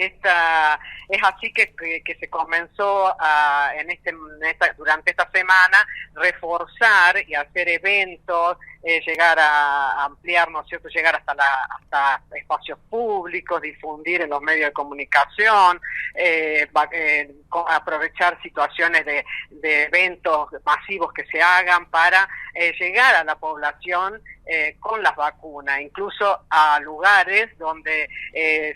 es así que se comenzó durante esta semana reforzar y hacer eventos, llegar a ampliar, ¿no es cierto?, llegar hasta espacios públicos, difundir en los medios de comunicación, aprovechar situaciones de eventos masivos que se hagan para llegar a la población con las vacunas, incluso a lugares donde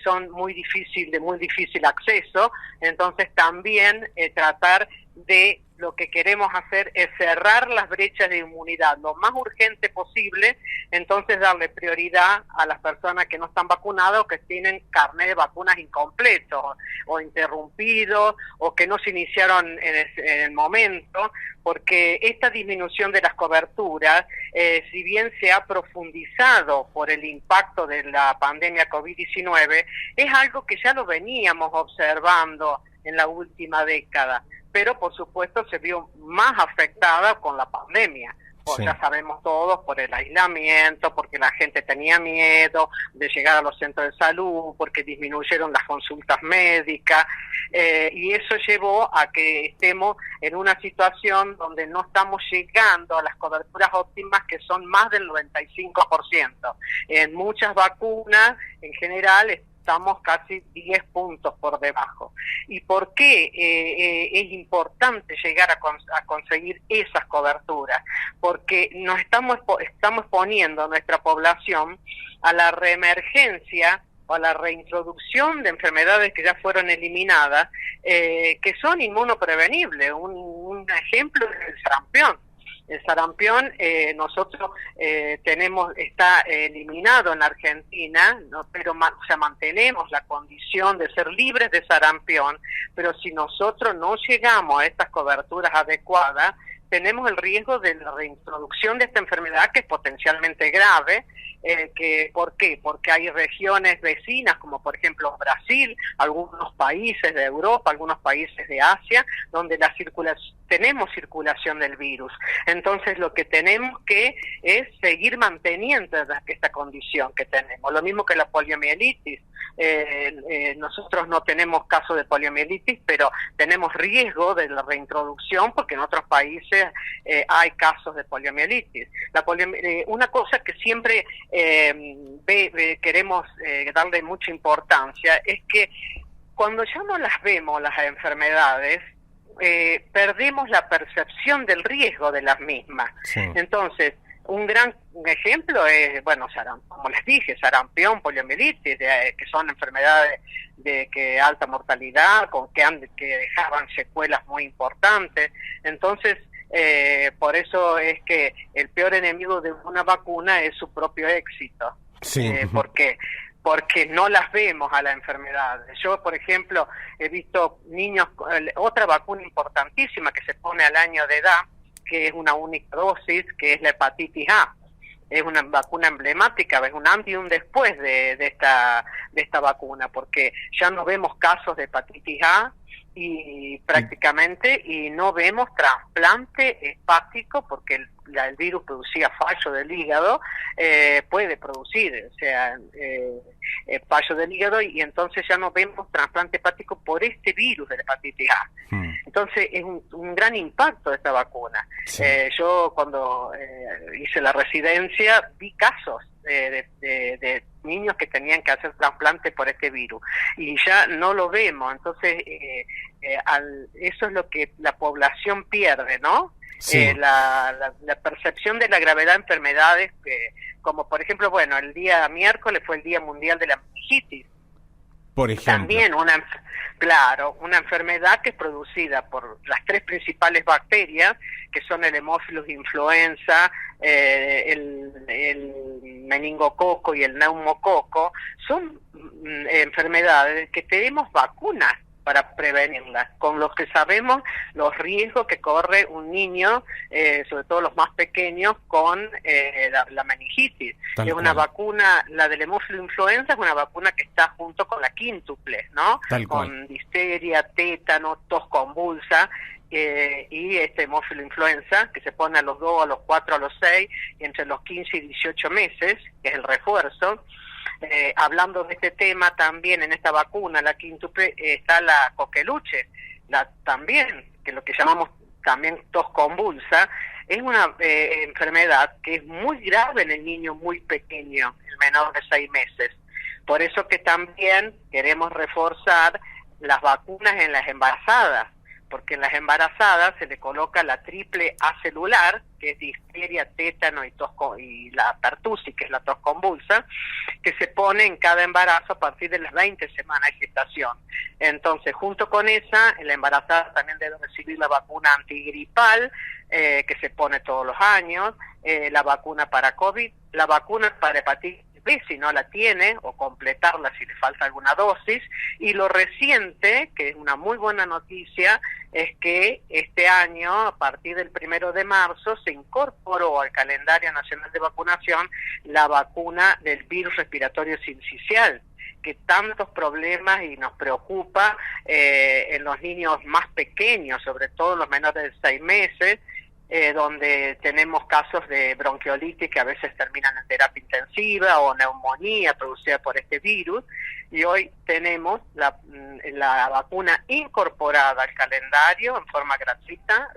son de muy difícil acceso. Entonces también tratar de, lo que queremos hacer es cerrar las brechas de inmunidad lo más urgente posible, entonces darle prioridad a las personas que no están vacunadas o que tienen carnet de vacunas incompleto o interrumpido o que no se iniciaron en el momento, porque esta disminución de las coberturas, si bien se ha profundizado por el impacto de la pandemia COVID-19, es algo que ya lo veníamos observando en la última década, pero por supuesto se vio más afectada con la pandemia. Sí. Ya sabemos todos, por el aislamiento, porque la gente tenía miedo de llegar a los centros de salud, porque disminuyeron las consultas médicas, y eso llevó a que estemos en una situación donde no estamos llegando a las coberturas óptimas, que son más del 95%. En muchas vacunas, en general, estamos casi 10 puntos por debajo. ¿Y por qué es importante llegar a conseguir esas coberturas? Porque nos estamos poniendo a nuestra población a la reemergencia o a la reintroducción de enfermedades que ya fueron eliminadas, que son inmunoprevenibles. Un ejemplo es el sarampión. El sarampión nosotros está eliminado en la Argentina, ¿no? Pero mantenemos la condición de ser libres de sarampión, pero si nosotros no llegamos a estas coberturas adecuadas, tenemos el riesgo de la reintroducción de esta enfermedad, que es potencialmente grave. ¿Por qué? Porque hay regiones vecinas, como por ejemplo Brasil, algunos países de Europa, algunos países de Asia, donde tenemos circulación del virus. Entonces lo que tenemos que es seguir manteniendo esta condición que tenemos. Lo mismo que la poliomielitis. Nosotros no tenemos casos de poliomielitis, pero tenemos riesgo de la reintroducción porque en otros países hay casos de poliomielitis. Una cosa que siempre queremos darle mucha importancia es que cuando ya no las vemos las enfermedades, perdemos la percepción del riesgo de las mismas. Sí. Entonces, un gran ejemplo es, como les dije, sarampión, poliomielitis, que son enfermedades de alta mortalidad, que dejaban secuelas muy importantes. Entonces, por eso es que el peor enemigo de una vacuna es su propio éxito. Sí. ¿Por qué? Porque no las vemos a la enfermedad. Yo, por ejemplo, he visto niños, otra vacuna importantísima que se pone al año de edad, que es una única dosis, que es la hepatitis A. Es una vacuna emblemática, es un antes y un después de esta vacuna, porque ya no vemos casos de hepatitis A y prácticamente, y no vemos trasplante hepático, porque el virus producía fallo del hígado, puede producir, fallo del hígado, y entonces ya no vemos trasplante hepático por este virus de la hepatitis A. Entonces es un gran impacto de esta vacuna. Sí. Yo cuando hice la residencia vi casos de niños que tenían que hacer trasplante por este virus y ya no lo vemos. Entonces eso es lo que la población pierde, ¿no? Sí. La percepción de la gravedad de enfermedades, como por ejemplo, el día miércoles fue el Día Mundial de la Meningitis. Por ejemplo. También una enfermedad que es producida por las 3 principales bacterias, que son el Haemophilus influenza, el meningococo y el neumococo. Son enfermedades que tenemos vacunas para prevenirlas, con los que sabemos los riesgos que corre un niño, sobre todo los más pequeños, con la meningitis. Es una vacuna, la del Haemophilus influenza es una vacuna que está junto con la quíntuple, ¿no? Con difteria, tétano, tos convulsa, y este Haemophilus influenza, que se pone a los 2, a los 4, a los 6, y entre los 15 y 18 meses, que es el refuerzo. hablando de este tema, también en esta vacuna, la quíntuple, está la coqueluche, también, que lo que llamamos también tos convulsa, es una enfermedad que es muy grave en el niño muy pequeño, el menor de 6 meses. Por eso que también queremos reforzar las vacunas en las embarazadas, porque en las embarazadas se le coloca la triple A celular, que es difteria, tétano y la pertussis, que es la tos convulsa, que se pone en cada embarazo a partir de las 20 semanas de gestación. Entonces, junto con esa, la embarazada también debe recibir la vacuna antigripal, que se pone todos los años, la vacuna para COVID, la vacuna para hepatitis B si no la tiene, o completarla si le falta alguna dosis, y lo reciente, que es una muy buena noticia, es que este año, a partir del 1 de marzo, se incorporó al calendario nacional de vacunación la vacuna del virus respiratorio sincicial, que tantos problemas y nos preocupa en los niños más pequeños, sobre todo los menores de 6 meses, donde tenemos casos de bronquiolitis que a veces terminan en terapia intensiva o neumonía producida por este virus, y hoy tenemos la vacuna incorporada al calendario en forma gratuita,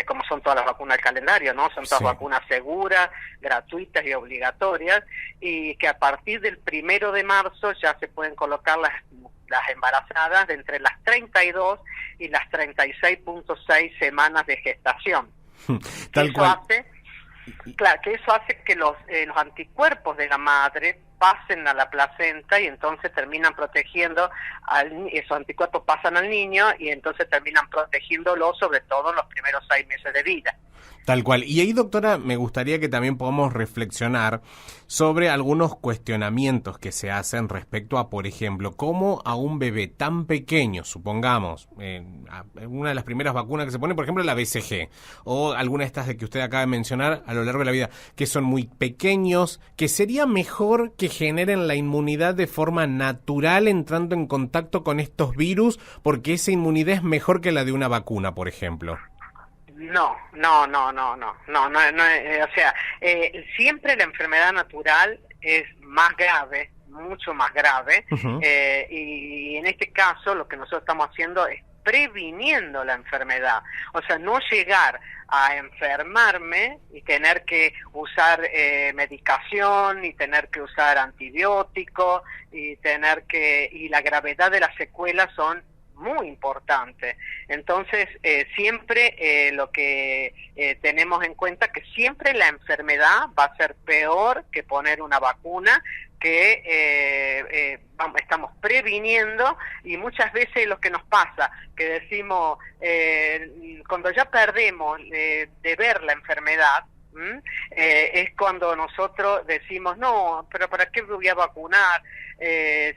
como son todas las vacunas del calendario, ¿no? Son todas vacunas seguras, gratuitas y obligatorias, y que a partir del 1 de marzo ya se pueden colocar las embarazadas de entre las 32 y las 36.6 semanas de gestación. Tal cual. Eso hace que los anticuerpos de la madre pasen a la placenta y entonces terminan protegiendo, esos anticuerpos pasan al niño y entonces terminan protegiéndolo, sobre todo en los primeros 6 meses de vida. Tal cual. Y ahí, doctora, me gustaría que también podamos reflexionar sobre algunos cuestionamientos que se hacen respecto a, por ejemplo, cómo a un bebé tan pequeño, supongamos, una de las primeras vacunas que se pone, por ejemplo, la BCG, o alguna de estas de que usted acaba de mencionar a lo largo de la vida, que son muy pequeños, que sería mejor que generen la inmunidad de forma natural entrando en contacto con estos virus, porque esa inmunidad es mejor que la de una vacuna, por ejemplo. No, o sea, siempre la enfermedad natural es más grave, mucho más grave, y en este caso lo que nosotros estamos haciendo es previniendo la enfermedad, o sea, no llegar a enfermarme y tener que usar medicación y tener que usar antibióticos y la gravedad de las secuelas son muy importante. Entonces, siempre lo que tenemos en cuenta que siempre la enfermedad va a ser peor que poner una vacuna, que estamos previniendo, y muchas veces lo que nos pasa, que decimos, cuando ya perdemos de ver la enfermedad, es cuando nosotros decimos, no, pero ¿para qué me voy a vacunar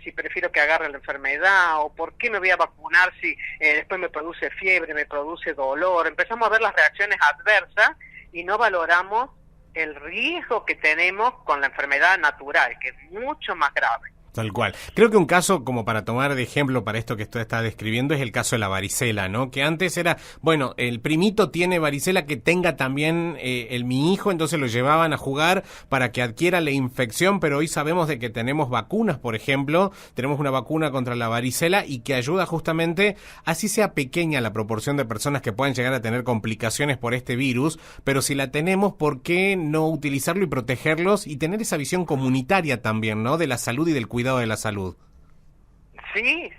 si prefiero que agarre la enfermedad? ¿O por qué me voy a vacunar si después me produce fiebre, me produce dolor? Empezamos a ver las reacciones adversas y no valoramos el riesgo que tenemos con la enfermedad natural, que es mucho más grave. Tal cual. Creo que un caso, como para tomar de ejemplo para esto que usted está describiendo, es el caso de la varicela, ¿no? Que antes era, bueno, el primito tiene varicela, que tenga también mi hijo, entonces lo llevaban a jugar para que adquiera la infección, pero hoy sabemos de que tenemos vacunas, por ejemplo, tenemos una vacuna contra la varicela y que ayuda justamente, así sea pequeña la proporción de personas que puedan llegar a tener complicaciones por este virus, pero si la tenemos, ¿por qué no utilizarlo y protegerlos y tener esa visión comunitaria también, ¿no? De la salud y del cuidado de la salud. Sí,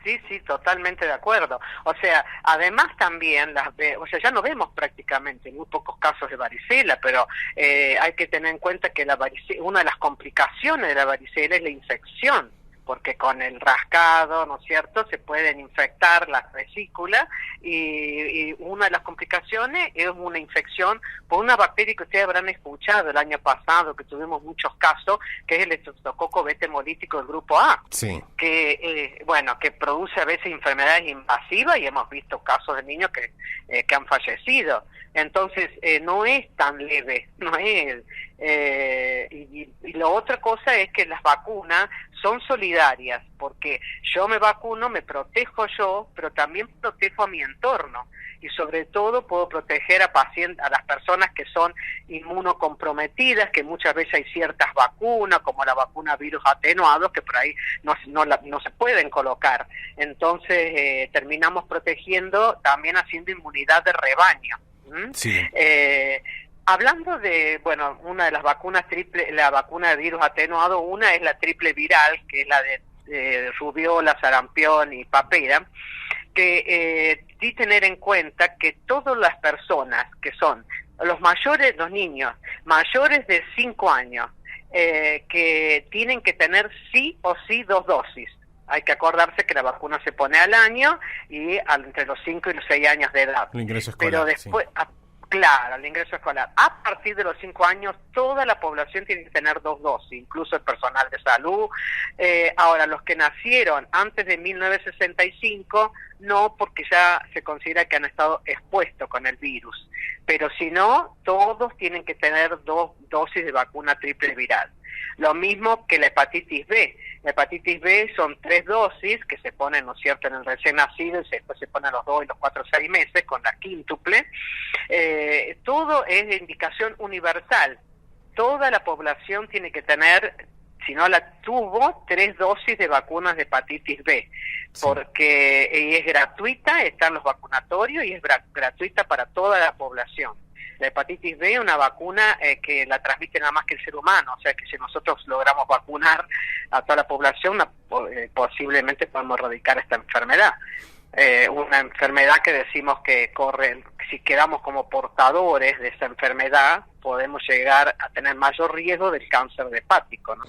totalmente de acuerdo. O sea, además también, ya no vemos prácticamente muy pocos casos de varicela, pero hay que tener en cuenta que una de las complicaciones de la varicela es la infección, porque con el rascado, ¿no es cierto?, se pueden infectar las vesículas, y una de las complicaciones es una infección por una bacteria que ustedes habrán escuchado el año pasado, que tuvimos muchos casos, que es el estreptococo beta hemolítico del grupo A, que que produce a veces enfermedades invasivas, y hemos visto casos de niños que han fallecido. Entonces, no es tan leve, no es. Y la otra cosa es que las vacunas son solidarias, porque yo me vacuno, me protejo yo, pero también protejo a mi entorno. Y sobre todo puedo proteger a las personas que son inmunocomprometidas, que muchas veces hay ciertas vacunas, como la vacuna virus atenuados, que por ahí no se pueden colocar. Entonces terminamos protegiendo, también haciendo inmunidad de rebaño. Sí. Hablando de, bueno, una de las vacunas triple, la vacuna de virus atenuado, una es la triple viral, que es la de rubiola, sarampión y papera, que sí tener en cuenta que todas las personas que son los niños mayores de 5 años, que tienen que tener sí o sí 2 dosis. Hay que acordarse que la vacuna se pone al año y entre los 5 y los 6 años de edad. El ingreso escolar, pero después, sí. Claro, el ingreso escolar. A partir de los 5 años, toda la población tiene que tener 2 dosis, incluso el personal de salud. Ahora, los que nacieron antes de 1965, no, porque ya se considera que han estado expuestos con el virus. Pero si no, todos tienen que tener 2 dosis de vacuna triple viral. Lo mismo que la hepatitis B. La hepatitis B son 3 dosis que se ponen, ¿no es cierto?, en el recién nacido, y después se ponen a los 2 y los 4 o 6 meses con la quíntuple. Todo es de indicación universal. Toda la población tiene que tener, si no la tuvo, 3 dosis de vacunas de hepatitis B, porque es gratuita, están los vacunatorios y es gratuita para toda la población. La hepatitis B es una vacuna que la transmite nada más que el ser humano, o sea que si nosotros logramos vacunar a toda la población, posiblemente podemos erradicar esta enfermedad. Una enfermedad que decimos que si quedamos como portadores de esa enfermedad, podemos llegar a tener mayor riesgo del cáncer hepático, ¿no?